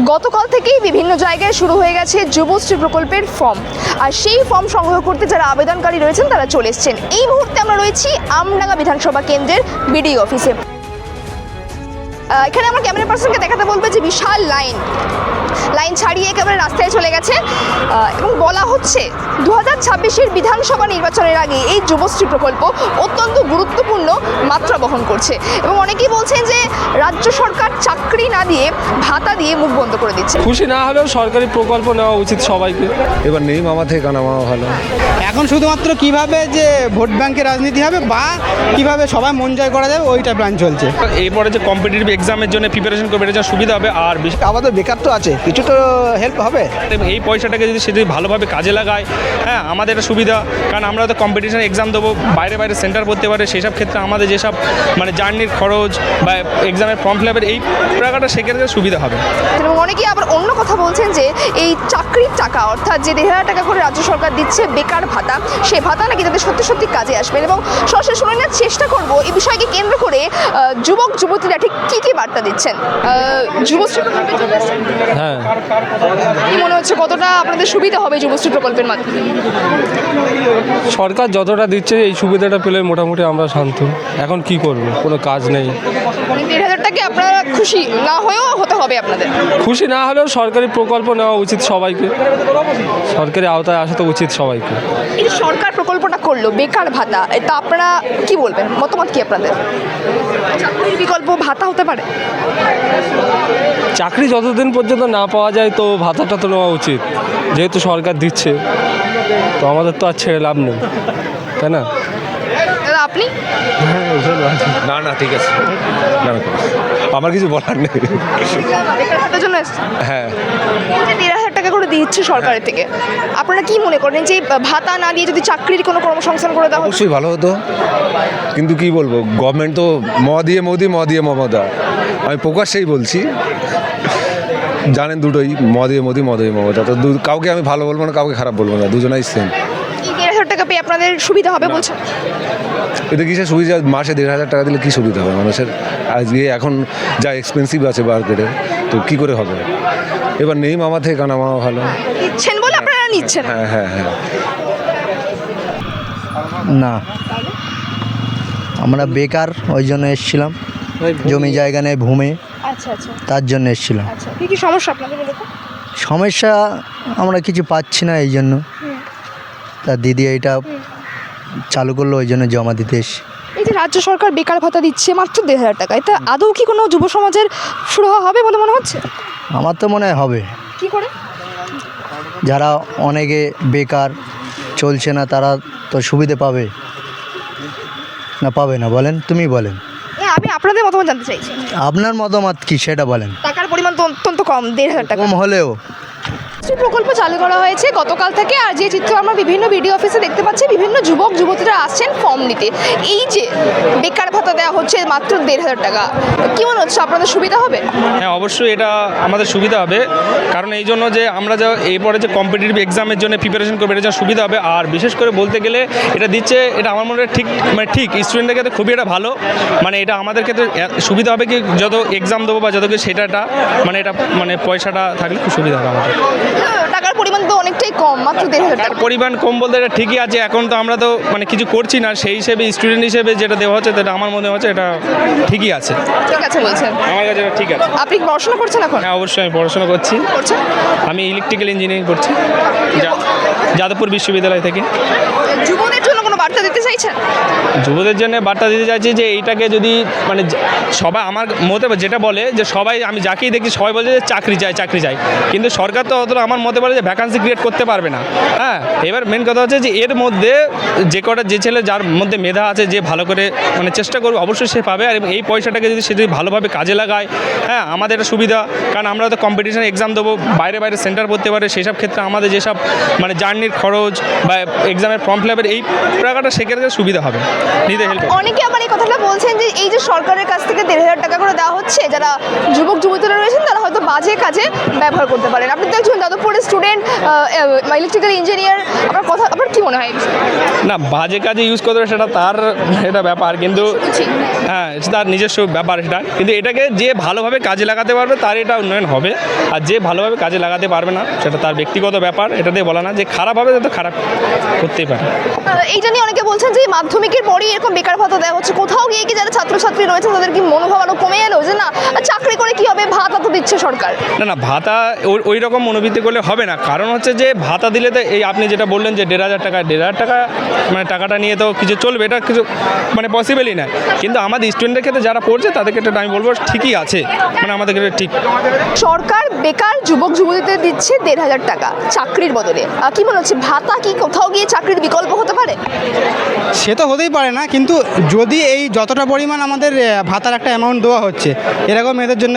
গতকাল থেকেই বিভিন্ন জায়গায় শুরু হয়ে গেছে যুবশ্রী প্রকল্পের ফর্ম, আর সেই ফর্ম সংগ্রহ করতে যারা আবেদনকারী রয়েছেন তারা চলে এসেছেন। এই মুহূর্তে আমরা রয়েছি আমডাঙ্গা বিধানসভা কেন্দ্রের বিডিও অফিসে। এখানে আমার ক্যামেরা পার্সনকে দেখাতে বলবে যে বিশাল লাইন ছাড়িয়ে একেবারে রাস্তায় চলে গেছে এবং বলা হচ্ছে 2026-এর বিধানসভা নির্বাচনের আগে এই যুবশ্রী প্রকল্প অত্যন্ত গুরুত্বপূর্ণ মাত্রা বহন করছে এবং অনেকেই বলছেন যে রাজ্য সরকার চাকরি না দিয়ে ভাতা দিয়ে মুখ বন্ধ করে দিচ্ছে। খুশি না হলেও সরকারি প্রকল্প নেওয়া উচিত সবাইকে। এবার নেই মামা থেকে কানা মামা ভালো। এখন শুধুমাত্র কিভাবে যে ভোট ব্যাংকের রাজনীতি হবে বা কিভাবে সবাই মন জয় করা যাবে ওইটা প্ল্যান চলছে। এরপরে যে কম্পিটিটিভ এক্সামের জন্য প্রিপারেশন করবে এটা সুবিধা হবে। আর আমাদের বেকার তো আছে, কিছু তো হেল্প হবে। এই পয়সাটাকে যদি সে যদি ভালোভাবে কাজে লাগায়, হ্যাঁ আমাদের এটা সুবিধা, কারণ আমরা তো কম্পিটিশন এক্সাম দেবো, বাইরে সেন্টার পড়তে পারে, সেসব ক্ষেত্রে আমাদের যেসব মানে জার্নির খরচ বা এক্সামের ফর্ম ফিল আপের এই টাকাটা সেক্ষেত্রে সুবিধা হবে। এবং অনেকেই আবার অন্য কথা বলছেন যে এই চাকরির টাকা অর্থাৎ যে 1,500 টাকা করে রাজ্য সরকার দিচ্ছে বেকার ভাতা, সেই ভাতা নাকি তাদের সত্যি সত্যি কাজে আসবেন। এবং সরাসরি শুনে নেওয়ার চেষ্টা করব এই বিষয়কে কেন্দ্র করে যুবক যুবতীরা ঠিক কী বার্তা দিচ্ছেন। যুবশ্রী প্রকল্পে চলে আসছেন, হ্যাঁ, কি মনে হচ্ছে কতটা আপনাদের সুবিধা হবে যুবশ্রী প্রকল্পের মাধ্যমে? সরকার যতটা দিচ্ছে এই সুবিধাটা পেলে মোটামুটি আমরা শান্ত। এখন কি করব, কোনো কাজ নেই। 1,500 টাকা আপনারা খুশি না হয়েও হতে হবে আপনাদের? খুশি না হলেও সরকারি প্রকল্প নেওয়া উচিত সবাইকে, সরকারি আওতায় আসা তো উচিত সবাইকে। এই যে সরকার প্রকল্পটা করলো বেকার ভাতা, এটা আপনারা কি বলবেন, মতামত কি আপনাদের? চাকরির বিকল্প ভাতা হতে পারে? চাকরি যতদিন পর্যন্ত না পাওয়া যায় তো ভাতাটা তো নেওয়া উচিত, যেহেতু সরকার দিচ্ছে তো আমাদের তো আর ছেড়ে লাভ নেই, তাই না? দাদা আপনি? না না ঠিক আছে, না না আমার কিছু বলার নেই। বেকার ভাতার জন্য এসেছেন? হ্যাঁ, এই যে 1,500 টাকা করে দিচ্ছে সরকারের থেকে, আপনারা কি মনে করেন যে ভাতা না দিয়ে যদি চাকরির কোনো কর্মসংস্থান করে দেওয়া হতো? অবশ্যই ভালো হতো, কিন্তু কি বলবো, গভর্নমেন্ট তো ম দিয়ে মোদি ম দিয়ে মমতা। আমি প্রকাশ্যেই বলছি, জানেন দুটোই, ম দিয়ে মোদি ম দিয়ে মমতা। তো কাউকে আমি ভালো বলবো না, কাউকে খারাপ বলবো না, দুজনাই সেম। এই 1,500 টাকা পেয়ে আপনাদের সুবিধা হবে বলছেন? এতে কিসের সুবিধা? মাসে 1,500 টাকা দিলে কী সুবিধা হবে মানুষের? আজকে এখন যা এক্সপেন্সিভ আছে মার্কেটে, তো কী করে হবে? এবার নেই মামা থেকে কানা মামা ভালো। দিচ্ছেন বলে আপনারা নিচ্ছেন? হ্যাঁ হ্যাঁ হ্যাঁ। না, আমরা বেকার, ওই জন্য এসেছিলাম। জমি জায়গা নেই, ভূমি, আচ্ছা আচ্ছা তার জন্য এসেছিলাম। আচ্ছা, কি সমস্যা আপনাদের এরকম? সমস্যা আমরা কিছু পাচ্ছি না, এই জন্য। তা দিদি এইটা চালু করলো, ওই জন্য জমা দিতে এসছি। এই যে রাজ্য সরকার বেকার ভাতা দিচ্ছে মাত্র 1,500 টাকা, এটা আদৌ কি কোনো যুব সমাজের সুরাহা হবে বলে মনে হচ্ছে? আমার তো মনে হয় হবে। কি করে? যারা অনেকে বেকার চলছে না তারা তো সুবিধে পাবে না, পাবে না? বলেন, তুমি বলেন, আমি আপনাদের মতামত জানতে চাইছি। আপনার মতামত কি সেটা বলেন। টাকার পরিমাণ তো অত্যন্ত কম, 1,500 টাকা। কম হলেও যুবশ্রী প্রকল্প চালু করা হয়েছে গতকাল থেকে, আর যে চিত্র আমরা বিভিন্ন বিডিও অফিসে দেখতে পাচ্ছি, বিভিন্ন যুবক যুবতীরা আসছেন ফর্ম নিতে। এই যে বেকার ভাতা দেওয়া হচ্ছে মাত্র 1,500 টাকা, কি মনে হচ্ছে আপনাদের সুবিধা হবে? হ্যাঁ অবশ্যই এটা আমাদের সুবিধা হবে, কারণ এই জন্য যে আমরা যা এরপরে যে কম্পিটিটিভ এক্সামের জন্য প্রিপারেশন করবে এটা সুবিধা হবে। আর বিশেষ করে বলতে গেলে এটা দিচ্ছে, এটা আমার মনে হয় ঠিক স্টুডেন্টের ক্ষেত্রে খুবই এটা ভালো, মানে এটা আমাদের ক্ষেত্রে সুবিধা হবে কি যত এক্সাম দেবো বা যত কিছু সেটা মানে এটা মানে পয়সাটা থাকলে খুব সুবিধা হবে আমাদের। টাকার পরিমাণ তো অনেকটাই কম, মাত্র 1,500 টাকা। পরিমাণ কম বলতে এটা ঠিকই আছে, এখন তো আমরা তো মানে কিছু করছি না, সেই হিসেবে স্টুডেন্ট হিসেবে যেটা দেওয়া হচ্ছে সেটা আমার মনে হচ্ছে এটা ঠিকই আছে। ঠিক আছে বলছেন? আমার কাছে এটা ঠিক আছে। আপনি কি পড়াশোনা করছেন এখন? হ্যাঁ অবশ্যই আমি পড়াশোনা করছি, করছেন? আমি ইলেকট্রিক্যাল ইঞ্জিনিয়ারিং করছি যাদবপুর বিশ্ববিদ্যালয় থেকে। যুবদের জন্য কোনো বার্তা দিতে চাইছেন? যুবদের জন্য বার্তা দিতে চাইছি যে এইটাকে যদি মানে সবাই আমার মতে যেটা বলে যে সবাই, আমি যাকেই দেখি সবাই বলে যে চাকরি চাই, কিন্তু সরকার তো অতটা আমার মতে বলে যে ভ্যাকান্সি ক্রিয়েট করতে পারবে না। হ্যাঁ, এবার মেন কথা হচ্ছে যে এর মধ্যে যে ছেলে যার মধ্যে মেধা আছে, যে ভালো করে মানে চেষ্টা করবে অবশ্যই সে পাবে। আর এই পয়সাটাকে যদি সে যদি ভালোভাবে কাজে লাগায়, হ্যাঁ আমাদের এটা সুবিধা, কারণ আমরা তো কম্পিটিশন এক্সাম দেবো, বাইরে সেন্টার পড়তে পারে, সেসব ক্ষেত্রে আমাদের যেসব মানে জার্নির খরচ বা এক্সামের ফর্ম ফিল আপের এই রাখাটা সেক্ষেত্রে সুবিধা হবে, নিতে হেল্প। অনেকে আবার এই কথাটা বলছেন যে এই যে সরকারের কাছ থেকে 1,500 টাকা করে দেওয়া হচ্ছে, যারা যুবক যুবতীরা রয়েছেন তারা হয়তো বাজে কাজে ব্যবহার করতে পারেন। আপনি তো একজন যাদবপুরের স্টুডেন্ট, ইলেকট্রিক্যাল ইঞ্জিনিয়ার, আপনার কি মনে হয় এই বিষয়ে? না, বাজে কাজে ইউজ করতে হবে সেটা তার এটা ব্যাপার, কিন্তু হ্যাঁ এটা তার নিজস্ব ব্যাপার সেটা, কিন্তু এটাকে যে ভালোভাবে কাজে লাগাতে পারবে তার এটা উন্নয়ন হবে, আর যে ভালোভাবে কাজে লাগাতে পারবে না সেটা তার ব্যক্তিগত ব্যাপার। এটা দিয়ে বলা না যে খারাপ হবে, তো খারাপ করতেই পারে। এইটা নিয়ে অনেকে বলছেন যে মাধ্যমিকের পরেই এরকম বেকার ভাতা দেওয়া হচ্ছে, কোথাও গিয়ে কি যারা ছাত্রছাত্রী রয়েছেন তাদের কি মনোভাব আরও কমে এলো যে না চাকরি করে কি হবে, ভাতা তো দিচ্ছে সরকার? না, ভাতা ওই রকম মনোবৃত্তি করলে হবে না। কারণ হচ্ছে যে ভাতা দিলে তো এই আপনি যেটা বললেন যে 1,500 টাকা মানে টাকাটা নিয়ে তো কিছু চলবে, এটা কিছু মানে পসিবলই না। কিন্তু আমাদের স্টুডেন্টের ক্ষেত্রে যারা পড়ছে তাদের ক্ষেত্রে আমি বলবো ঠিকই আছে, মানে আমাদের ক্ষেত্রে ঠিক। সরকার বেকার যুবক যুবতীদের দিচ্ছে 1,500 টাকা চাকরির বদলে, কি মনে হচ্ছে ভাতা কি কোথাও গিয়ে চাকরির বিকল্প হতে পারে? সে তো হতেই পারে না, কিন্তু যদি এই যতটা পরিমাণ আমাদের ভাতার একটা অ্যামাউন্ট দেওয়া হচ্ছে, এরকম এদের জন্য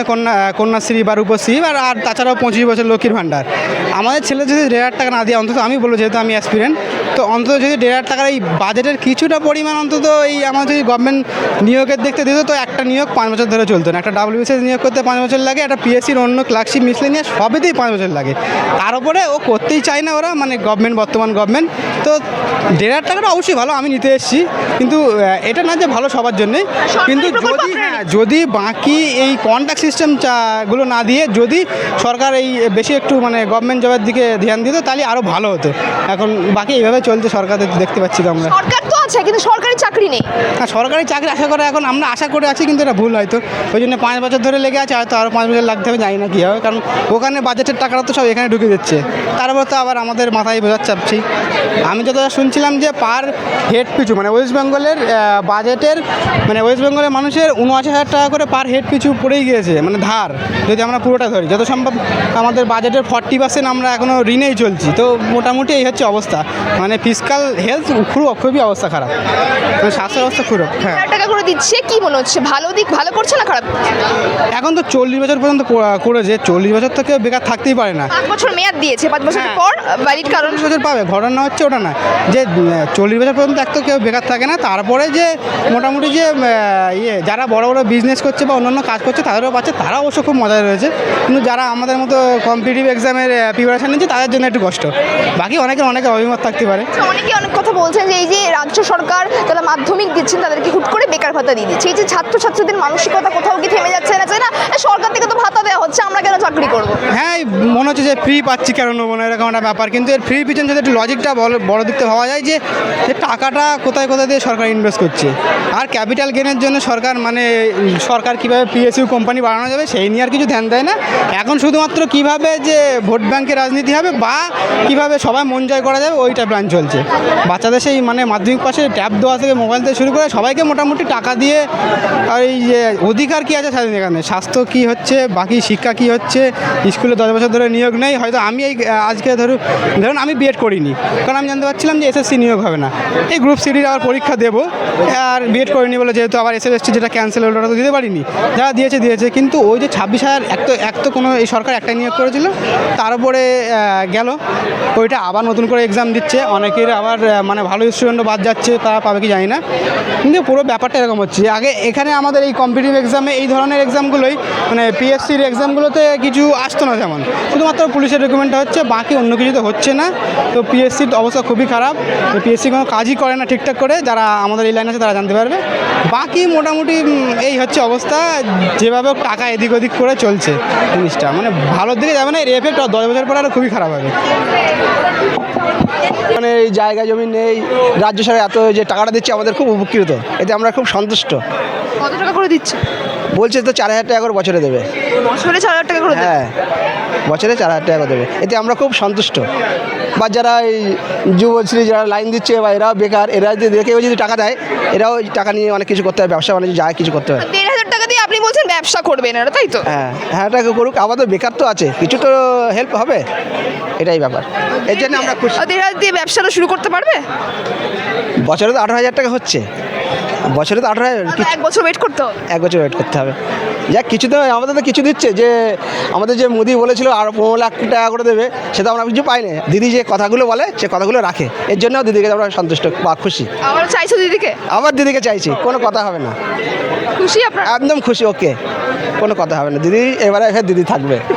কন্যাশ্রী বা রূপশ্রী আর তাছাড়াও 25 বছর লক্ষ্মীর ভাণ্ডার, আমাদের ছেলে যদি 1,500 টাকা না দিয়ে, অন্তত আমি বলবো যেহেতু আমি অ্যাসপিরেন্ট, তো অন্তত যদি 1,500 টাকার এই বাজেটের কিছুটা পরিমাণ অন্তত এই আমাদের যদি গভর্নমেন্ট নিয়োগের দেখতে দিত, তো একটা নিয়োগ 5 বছর ধরে চলতো না। একটা WBCS নিয়োগ করতে 5 বছর লাগে, একটা PSCর অন্য ক্লার্কশিপ মিসলেনিয়াস সবেতেই 5 বছর লাগে। তার উপরে ও করতেই চায় না ওরা, মানে বর্তমান গভর্নমেন্ট। তো 1,500 টাকাটা অবশ্যই ভালো, আমি নিতে এসেছি, কিন্তু এটা না যে ভালো সবার জন্যই। কিন্তু যদি বাকি এই কন্ট্রাক্ট সিস্টেমগুলো না দিয়ে যদি সরকার এই বেশি একটু মানে গভর্নমেন্ট জবের দিকে ধ্যান দিত, তাহলে আরও ভালো হতো। এখন বাকি এইভাবে চলছে সরকারের, দেখতে পাচ্ছি তো আমরা। সরকার তো আছে কিন্তু সরকারি চাকরি নেই। হ্যাঁ, সরকারি চাকরি আশা করে এখন আমরা আশা করে আছি, কিন্তু এটা ভুল হয়তো। ওই জন্য 5 বছর ধরে লেগে আছে, হয়তো আরও 5 বছর লাগতে হবে, জানি না কী হবে। কারণ ওখানে বাজেটের টাকাটা তো সব এখানে ঢুকে দিচ্ছে, তারপর তো আবার আমাদের মাথায় বোঝার চাপছি। আমি যতটা শুনছিলাম যে পার হেড পিছু মানে ওয়েস্ট বেঙ্গলের বাজেটের মানে ওয়েস্ট বেঙ্গলের মানুষের 79,000 টাকা করে পার হেড পিছু পড়েই গিয়েছে, মানে ধার। যদি আমরা পুরোটা ধরি, যত সম্ভব আমাদের বাজেটের 40% আমরা এখনও ঋণেই চলছি। তো মোটামুটি এই হচ্ছে অবস্থা, মানে ফিসকাল হেলথ খুবই অবস্থা খারাপ, মানে স্বাস্থ্য অবস্থা খুব। হ্যাঁ, 1,000 টাকা করে দিচ্ছে, কি মনে হচ্ছে ভালো দিক, ভালো করছে না খারাপ? এখন তো 40 বছর পর্যন্ত করেছে, 40 বছর তো কেউ বেকার থাকতেই পারে না। 5 বছর মেয়াদ দিয়েছে, 5 বছর হ্যাঁ। পর ভ্যালিড কারণ 40 বছর পাবে, ঘটনা হচ্ছে ওটা না যে 40 বছর পর্যন্ত এক তো কেউ বেকার থাকে না। তারপরে যে মোটামুটি যে যারা বড় বড় বিজনেস করছে বা অন্যান্য কাজ করছে তাদেরও পাচ্ছে, তারা অবশ্য খুব মজায় রয়েছে। কিন্তু যারা আমাদের মতো কম্পিটিটিভ এক্সামের প্রিপারেশান নিচ্ছে তাদের জন্য একটু কষ্ট। বাকি অনেক অভিমত থাকতে পারে। অনেকে অনেক কথা বলছেন যে এই যে রাজ্য সরকার যারা মাধ্যমিক দিচ্ছেন তাদেরকে হুট করে বেকার ভাতা দিয়ে দিচ্ছে, এই যে ছাত্রছাত্রীদের মানসিকতা কোথাও কি থেমে যাচ্ছে না, না সরকার থেকে তো ভাতা দেওয়া হচ্ছে, আমরা কেন চাকরি করব? হ্যাঁ, মনে হচ্ছে যে ফ্রি পাচ্ছি কেন নেবো না, এরকম একটা ব্যাপার। কিন্তু এর ফ্রি পিছনে যদি একটু লজিকটা বড় দিক থেকে ভাবা যায় যে টাকাটা কোথায় দিয়ে সরকার ইনভেস্ট করছে, আর ক্যাপিটাল গেনের জন্য সরকার কীভাবে PSU কোম্পানি বাড়ানো যাবে সেই নিয়ে আর কিছু ধ্যান দেয় না। এখন শুধুমাত্র কিভাবে যে ভোট ব্যাংকের রাজনীতি হবে বা কিভাবে সবাই মন জয় করা যাবে ওইটা প্ল্যান চলছে। বাচ্চাদের সেই মানে মাধ্যমিক পাশে ট্যাব দেওয়া থেকে মোবাইল থেকে শুরু করে সবাইকে মোটামুটি টাকা দিয়ে, আর এই যে অধিকার কী আছে স্বাধীন এখানে, স্বাস্থ্য কী হচ্ছে, বাকি শিক্ষা কী হচ্ছে, স্কুলে 10 বছর ধরে নিয়োগ নেই। হয়তো আমি আজকে ধরুন আমি বিএড করিনি, কারণ আমি জানতে পারছিলাম যে SSC নিয়োগ হবে না, এই গ্রুপ সিডির আবার পরীক্ষা দেবো, আর বিএড করিনি বলে যেহেতু আবার SSC যেটা ক্যান্সেল হলো ওটা তো দিতে পারিনি। যারা দিয়েছে, কিন্তু ওই যে 26,000 এক তো কোনো এই সরকার একটাই নিয়োগ করেছিল, তার উপরে গেল ওইটা আবার নতুন করে এক্সাম দিচ্ছে, অনেকের আবার মানে ভালো স্টুডেন্টও বাদ যাচ্ছে, তারা পাবে কি জানি না। কিন্তু পুরো ব্যাপারটা এরকম হচ্ছে। আগে এখানে আমাদের এই কম্পিটিটিভ এক্সামে এই ধরনের এক্সামগুলোই মানে PSCর এক্সামগুলোতে কিছু আসতো না, যেমন শুধুমাত্র পুলিশের রিক্রুটমেন্টটা হচ্ছে, বাকি অন্য কিছু তো হচ্ছে না। তো PSCর অবস্থা খুবই খারাপ, PSC কোনো কাজই করে না ঠিকঠাক করে, যারা আমাদের এই লাইন আছে তারা জানতে পারবে। বাকি মোটামুটি এই হচ্ছে অবস্থা, যেভাবে টাকা এদিক ওদিক করে চলছে জিনিসটা, মানে ভালোর দিকে যাবে না। এর এফেক্ট 10 বছর পরে আরও খুবই খারাপ হবে। মানে এই জায়গা জমি নেই, রাজ্য সরকার এত যে টাকাটা দিচ্ছে আমাদের খুব উপকৃত, এতে আমরা খুব সন্তুষ্ট। কত টাকা করে দিচ্ছে বলছে তো 4,000 টাকা করে বছরে দেবে। বছরে 4,000 টাকা করে দেবে? হ্যাঁ, বছরে 4,000 টাকা করে দেবে, এতে আমরা খুব সন্তুষ্ট। বা যারা এই যুবশ্রী যারা লাইন দিচ্ছে বা এরাও বেকার, এরা যদি কেউ যদি টাকা দেয়, এরাও টাকা নিয়ে অনেক কিছু করতে হবে, ব্যবসা বাণিজ্য যা কিছু করতে হবে। 1,500 টাকা দিয়ে আপনি বলছেন ব্যবসা করবেন না, তাই তো? হ্যাঁ, টাকা করুক, আমাদের বেকার তো আছে, কিছু তো হেল্প হবে, এটাই ব্যাপার। এর জন্য আমরা খুশি। 1,500 দিয়ে ব্যবসাটা শুরু করতে পারবে? বছরে তো 18,000 টাকা হচ্ছে, বছরে তো 18,000, 1 বছর ওয়েট করতে হবে। 1 বছর ওয়েট করতে হবে। যাক কিছু তো আমাদের তো কিছু দিচ্ছে, যে আমাদের যে মোদি বলেছিল আর 15 লাখ টাকা করে দেবে, সেটা আমরা কিছু পাই না। দিদি যে কথাগুলো বলে সে কথাগুলো রাখে, এর জন্য দিদিকে আমরা সন্তুষ্ট বা খুশি। আবার চাইছো দিদিকে? আবার দিদিকে চাইছি, কোনো কথা হবে না, খুশি আপনারা? একদম খুশি, ওকে, কোনো কথা হবে না। দিদি এবারে ফের দিদি থাকবে।